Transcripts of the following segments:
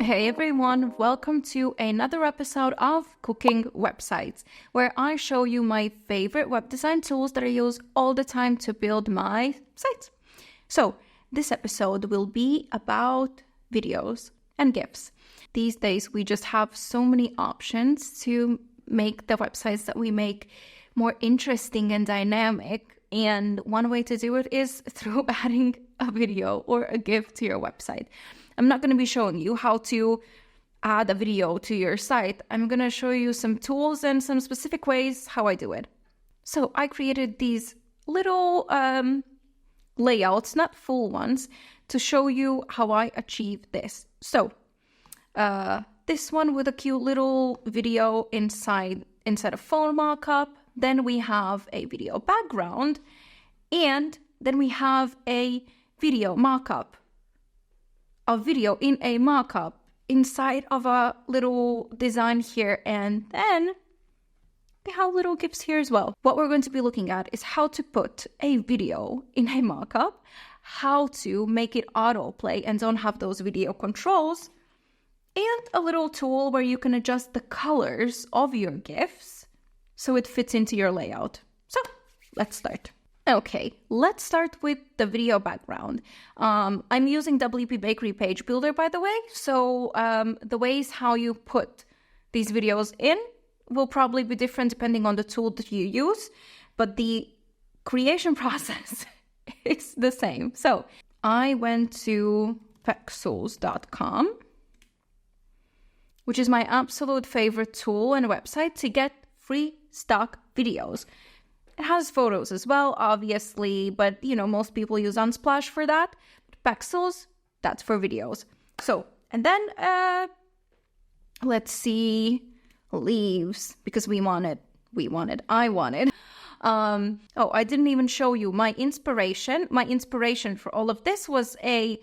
Hey everyone, welcome to another episode of Cooking Websites, where I show you my favorite web design tools that I use all the time to build my sites. So this episode will be about videos and GIFs. These days we just have so many options to make the websites that we make more interesting and dynamic, and one way to do it is through adding a video or a GIF to your website. I'm not going to be showing you how to add a video to your site. I'm going to show you some tools and some specific ways how I do it. So I created these little layouts, not full ones, to show you how I achieve this. So this one with a cute little video inside a phone mockup. Then we have a video background, and then we have a video mockup. A video in a mockup inside of a little design here, and then we have little GIFs here as well. What we're going to be looking at is how to put a video in a mockup, how to make it autoplay and don't have those video controls, and a little tool where you can adjust the colors of your GIFs so it fits into your layout. So let's start. Okay, let's start with the video background. I'm using WPBakery page builder, by the way. So the ways how you put these videos in will probably be different depending on the tool that you use, but the creation process is the same. So I went to pexels.com, which is my absolute favorite tool and website to get free stock videos. It has photos as well, obviously, but most people use Unsplash for that. But Pexels, that's for videos. So, and then let's see, leaves, because I wanted. I didn't even show you my inspiration. My inspiration for all of this was a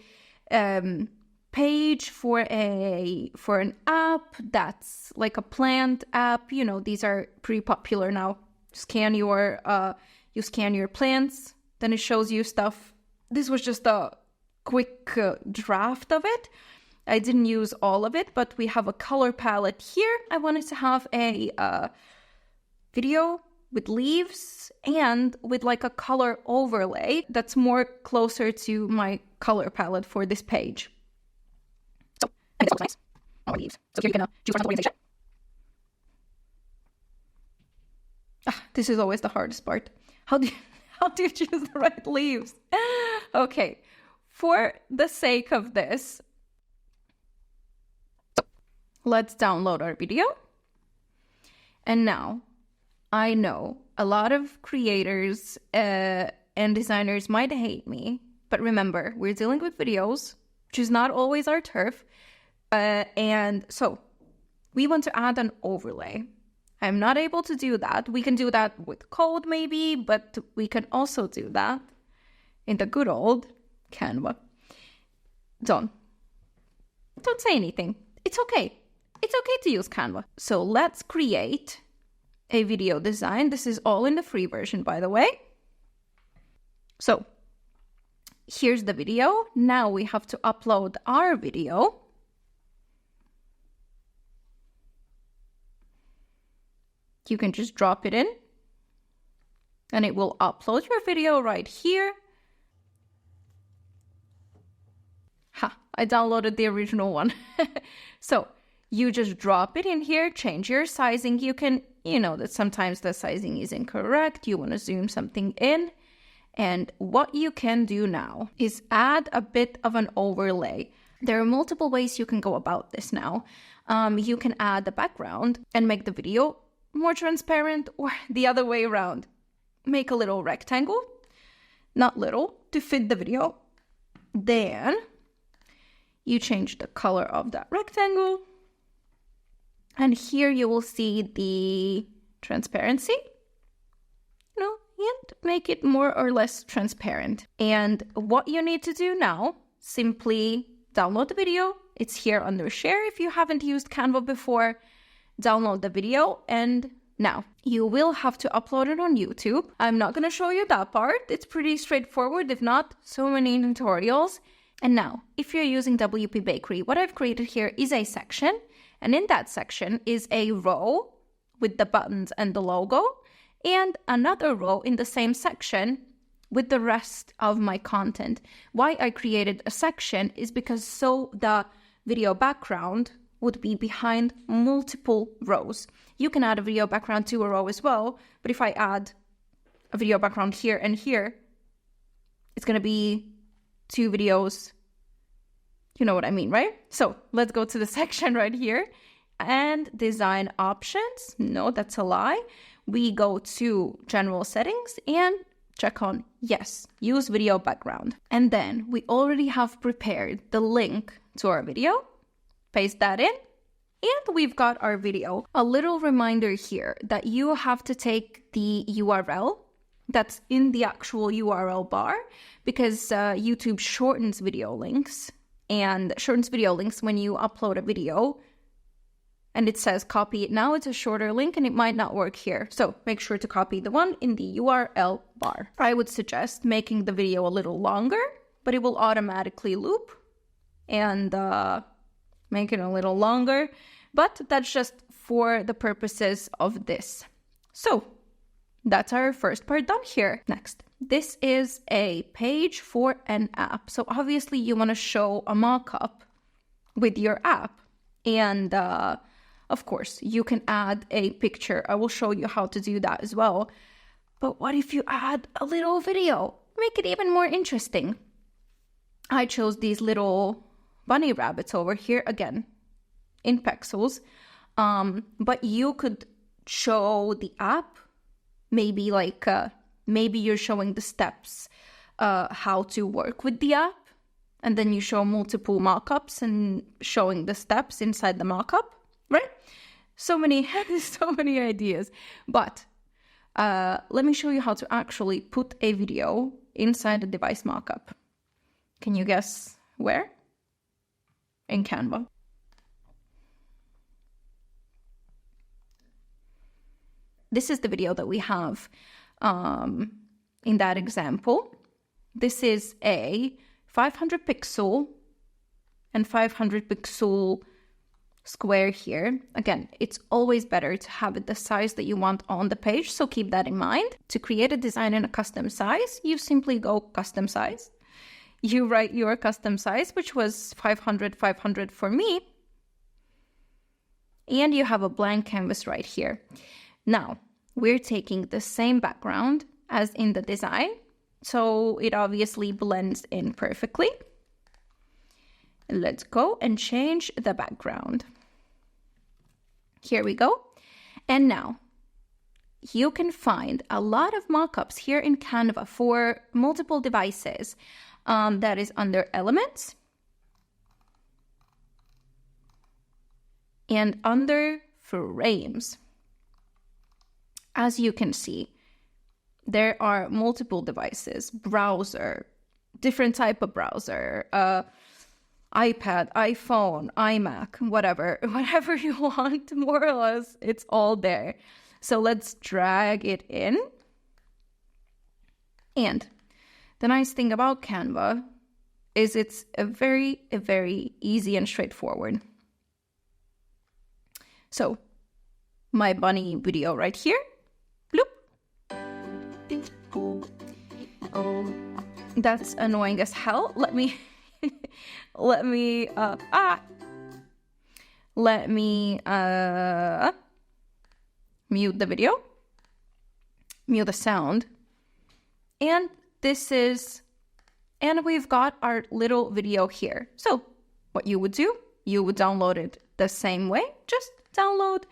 page for an app that's like a plant app. These are pretty popular now. You scan your plants, then it shows you stuff. This was just a quick draft of it. I didn't use all of it, but we have a color palette here. I wanted to have a video with leaves and with like a color overlay that's more closer to my color palette for this page. So, and it looks nice. All leaves. So here you can choose horizontal orientation. This is always the hardest part. How do you choose the right leaves? Okay, for the sake of this, let's download our video. And now, I know a lot of creators and designers might hate me, but remember, we're dealing with videos, which is not always our turf. And so, we want to add an overlay. I'm not able to do that. We can do that with code maybe, but we can also do that in the good old Canva. Don't say anything. It's okay. It's okay to use Canva. So let's create a video design. This is all in the free version, by the way. So here's the video. Now we have to upload our video. You can just drop it in and it will upload your video right here. I downloaded the original one. So you just drop it in here, change your sizing. You can, that sometimes the sizing is incorrect. You want to zoom something in. And what you can do now is add a bit of an overlay. There are multiple ways you can go about this now. You can add the background and make the video more transparent, or the other way around. Make a little rectangle, not little, to fit the video. Then you change the color of that rectangle. And here you will see the transparency, and make it more or less transparent. And what you need to do now, simply download the video. It's here under share if you haven't used Canva before. Download the video, and now you will have to upload it on YouTube. I'm not going to show you that part. It's pretty straightforward. If not, so many tutorials. And now, if you're using WPBakery, what I've created here is a section, and in that section is a row with the buttons and the logo, and another row in the same section with the rest of my content. Why I created a section is because so the video background would be behind multiple rows. You can add a video background to a row as well, but if I add a video background here and here, it's going to be 2 videos. You know what I mean, right? So let's go to the section right here and design options. No, that's a lie. We go to general settings and check on yes, use video background. And then we already have prepared the link to our video. Paste that in. And we've got our video. A little reminder here that you have to take the URL that's in the actual URL bar, because YouTube shortens video links, and shortens video links when you upload a video and it says copy it now. It's a shorter link and it might not work here. So make sure to copy the one in the URL bar. I would suggest making the video a little longer, but it will automatically loop and make it a little longer. But that's just for the purposes of this. So that's our first part done here. Next, this is a page for an app. So obviously you want to show a mock-up with your app. And of course, you can add a picture. I will show you how to do that as well. But what if you add a little video? Make it even more interesting. I chose these little bunny rabbits over here, again, in pixels. But you could show the app. Maybe maybe you're showing the steps, how to work with the app, and then you show multiple mockups and showing the steps inside the mockup, right? So many ideas. But let me show you how to actually put a video inside the device mockup. Can you guess where? In Canva. This is the video that we have in that example. This is a 500 pixel and 500 pixel square here. Again, it's always better to have it the size that you want on the page, so keep that in mind. To create a design in a custom size, you simply go custom size. You write your custom size, which was 500 for me. And you have a blank canvas right here. Now, we're taking the same background as in the design, so it obviously blends in perfectly. Let's go and change the background. Here we go. And now, you can find a lot of mockups here in Canva for multiple devices. That is under Elements. And under Frames. As you can see, there are multiple devices, browser, different type of browser, iPad, iPhone, iMac, whatever you want, more or less, it's all there. So let's drag it in. And the nice thing about Canva is it's a very easy and straightforward. So my bunny video right here. Oh, that's annoying as hell. Let me mute the video, mute the sound. And we've got our little video here. So what you would do, you would download it the same way, just download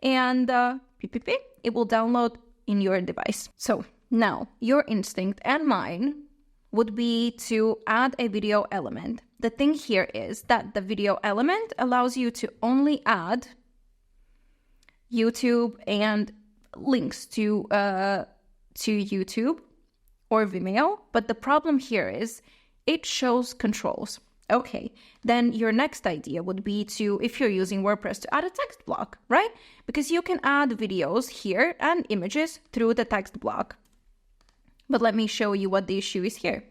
and it will download in your device. So now, your instinct and mine would be to add a video element. The thing here is that the video element allows you to only add YouTube and links to YouTube or Vimeo. But the problem here is it shows controls. Okay, then your next idea would be to, if you're using WordPress, to add a text block, right? Because you can add videos here and images through the text block. But let me show you what the issue is here.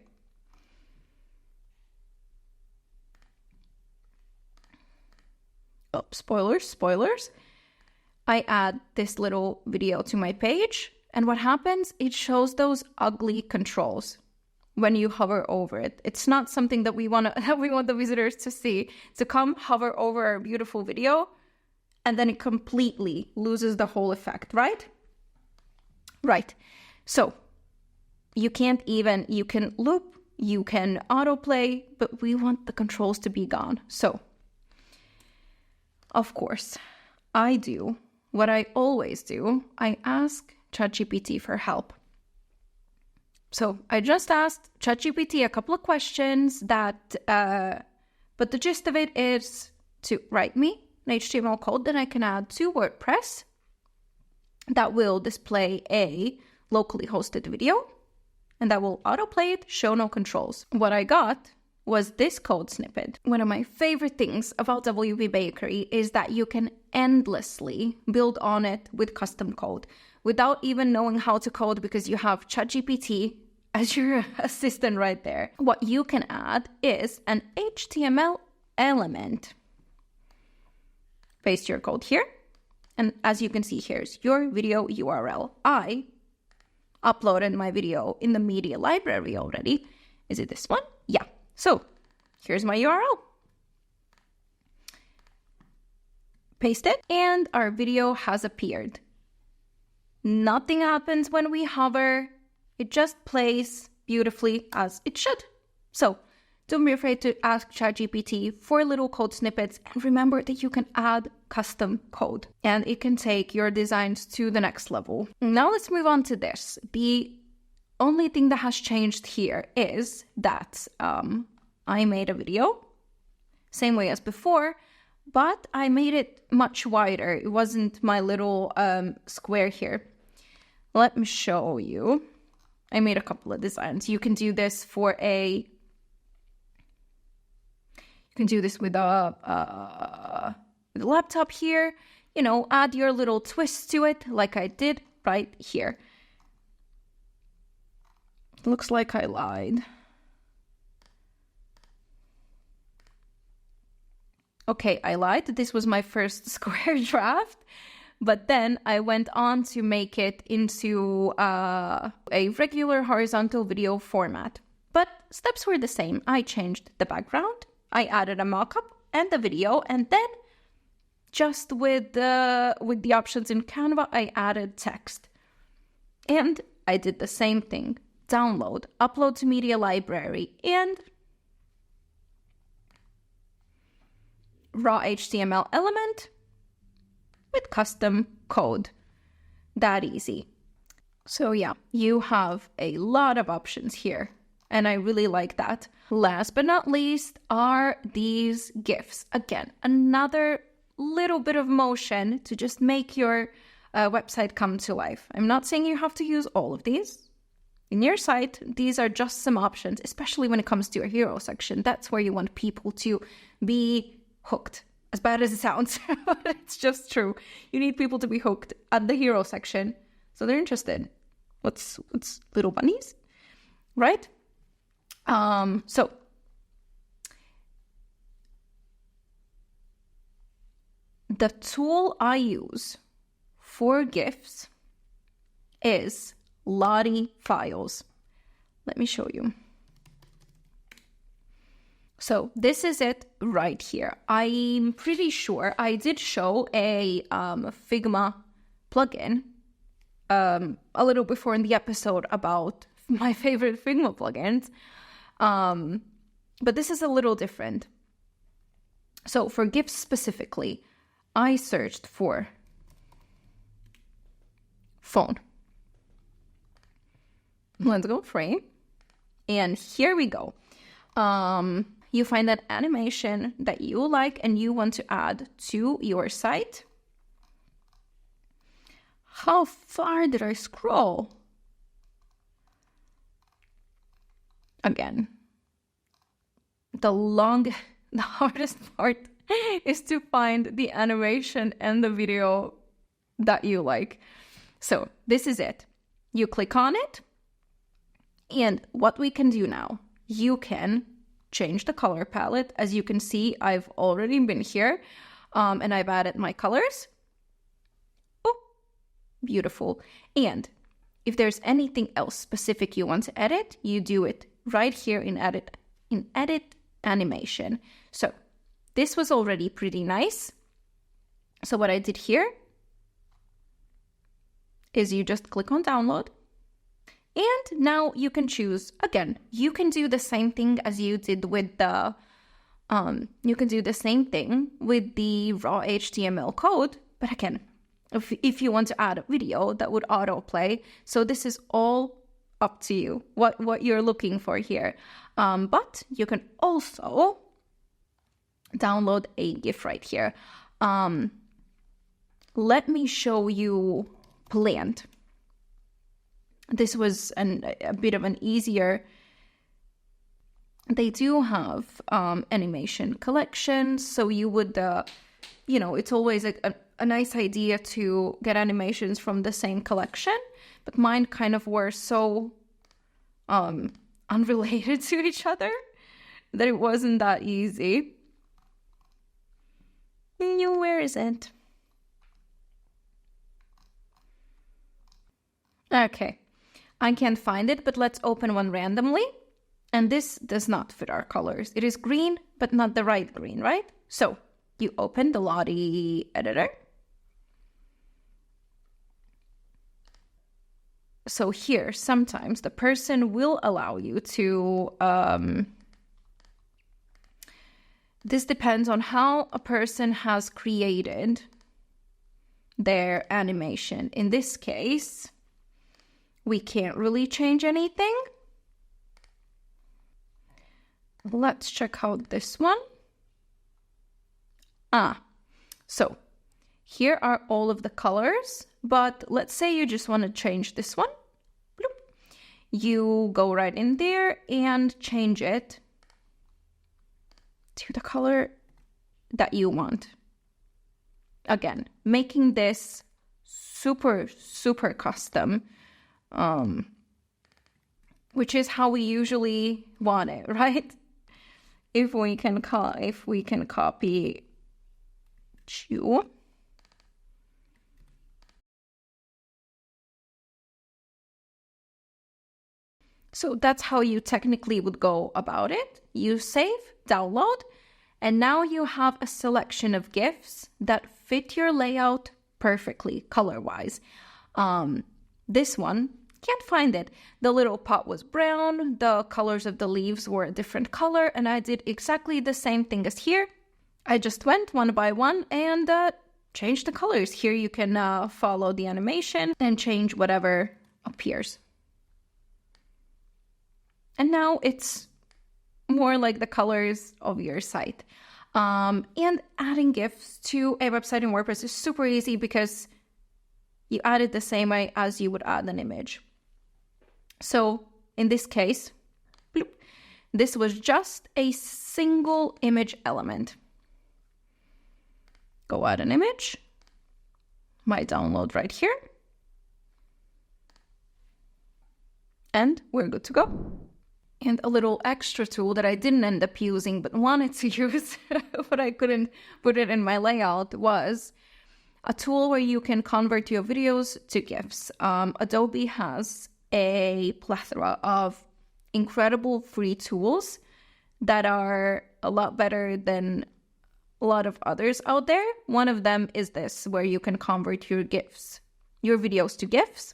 spoilers. I add this little video to my page, and what happens? It shows those ugly controls when you hover over it. It's not something that we want the visitors to see. To come hover over our beautiful video, and then it completely loses the whole effect, right? Right. So you can loop, you can autoplay, but we want the controls to be gone. So, of course, I do what I always do. I ask ChatGPT for help. So I just asked ChatGPT a couple of questions but the gist of it is to write me an HTML code that I can add to WordPress that will display a locally hosted video, and that will autoplay it, show no controls. What I got was this code snippet. One of my favorite things about WPBakery is that you can endlessly build on it with custom code without even knowing how to code, because you have ChatGPT as your assistant right there. What you can add is an HTML element. Paste your code here. And as you can see, here's your video URL. I uploaded my video in the media library already. Is it this one? Yeah. So here's my URL. Paste it, and our video has appeared. Nothing happens when we hover. It just plays beautifully as it should. So don't be afraid to ask ChatGPT for little code snippets, and remember that you can add custom code and it can take your designs to the next level. Now let's move on to this. The only thing that has changed here is that I made a video, same way as before, but I made it much wider. It wasn't my little square here. Let me show you. I made a couple of designs. You can do this with a laptop here, add your little twist to it like I did right here. Looks like I lied. Okay, I lied. This was my first square draft, but then I went on to make it into a regular horizontal video format. But steps were the same. I changed the background, I added a mockup and the video, and then just with the options in Canva, I added text. And I did the same thing. Download, upload to media library, and raw HTML element with custom code. That easy. So yeah, you have a lot of options here, and I really like that. Last but not least are these GIFs. Again, another little bit of motion to just make your website come to life. I'm not saying you have to use all of these. In your site, these are just some options, especially when it comes to your hero section. That's where you want people to be hooked. As bad as it sounds, but it's just true. You need people to be hooked at the hero section, so they're interested. What's little bunnies, right? So the tool I use for GIFs is Lottie Files. Let me show you. So this is it right here. I'm pretty sure I did show a Figma plugin a little before in the episode about my favorite Figma plugins. But this is a little different. So for GIFs specifically, I searched for phone. Let's go frame. And here we go. You find that animation that you like and you want to add to your site. How far did I scroll? Again, the hardest part is to find the animation and the video that you like. So this is it. You click on it. And what we can do now, you can change the color palette. As you can see, I've already been here. and I've added my colors. Oh, beautiful. And if there's anything else specific you want to edit, you do it right here in edit animation. So this was already pretty nice. So what I did here is you just click on download. And now you can choose, again, you can do the same thing as you did with the, you can do the same thing with the raw HTML code, but again, if you want to add a video that would autoplay. So this is all up to you, what you're looking for here. But you can also download a GIF right here. Let me show you plant. This was a bit of an easier. They do have animation collections, so you would, it's always a nice idea to get animations from the same collection, but mine kind of were so unrelated to each other that it wasn't that easy. Where is it? Okay, I can't find it, but let's open one randomly. And this does not fit our colors. It is green, but not the right green, right? So you open the Lottie editor. So here, sometimes the person will allow you to, this depends on how a person has created their animation. In this case, we can't really change anything. Let's check out this one. So here are all of the colors, but let's say you just want to change this one. You go right in there and change it to the color that you want. Again, making this super, super custom, which is how we usually want it, right? If we can copy two. So that's how you technically would go about it. You save, download, and now you have a selection of GIFs that fit your layout perfectly, color-wise. This one, can't find it. The little pot was brown, the colors of the leaves were a different color, and I did exactly the same thing as here. I just went one by one and changed the colors. Here you can follow the animation and change whatever appears. And now it's more like the colors of your site. And adding GIFs to a website in WordPress is super easy because you add it the same way as you would add an image. So in this case, bloop, this was just a single image element. Go add an image. My download right here. And we're good to go. And a little extra tool that I didn't end up using but wanted to use, but I couldn't put it in my layout, was a tool where you can convert your videos to GIFs. Adobe has a plethora of incredible free tools that are a lot better than a lot of others out there. One of them is this, where you can convert your videos to GIFs.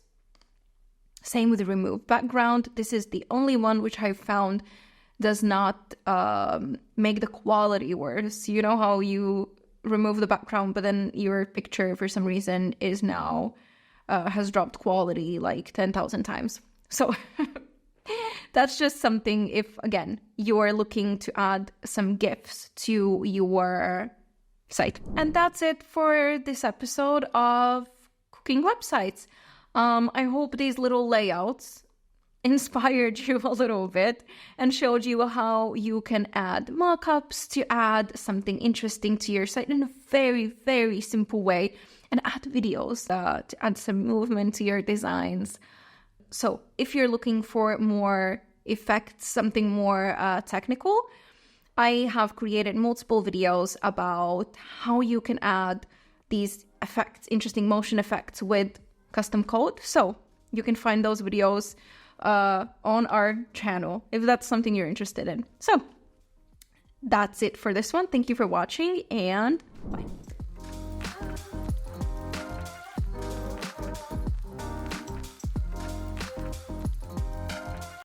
Same with remove background. This is the only one which I found does not make the quality worse. You know how you remove the background, but then your picture for some reason is now has dropped quality like 10,000 times. So that's just something if, again, you are looking to add some GIFs to your site. And that's it for this episode of Cooking Websites. I hope these little layouts inspired you a little bit and showed you how you can add mockups to add something interesting to your site in a very, very simple way, and add videos to add some movement to your designs. So if you're looking for more effects, something more technical, I have created multiple videos about how you can add these effects, interesting motion effects with custom code. So you can find those videos on our channel if that's something you're interested in. So that's it for this one. Thank you for watching, and bye.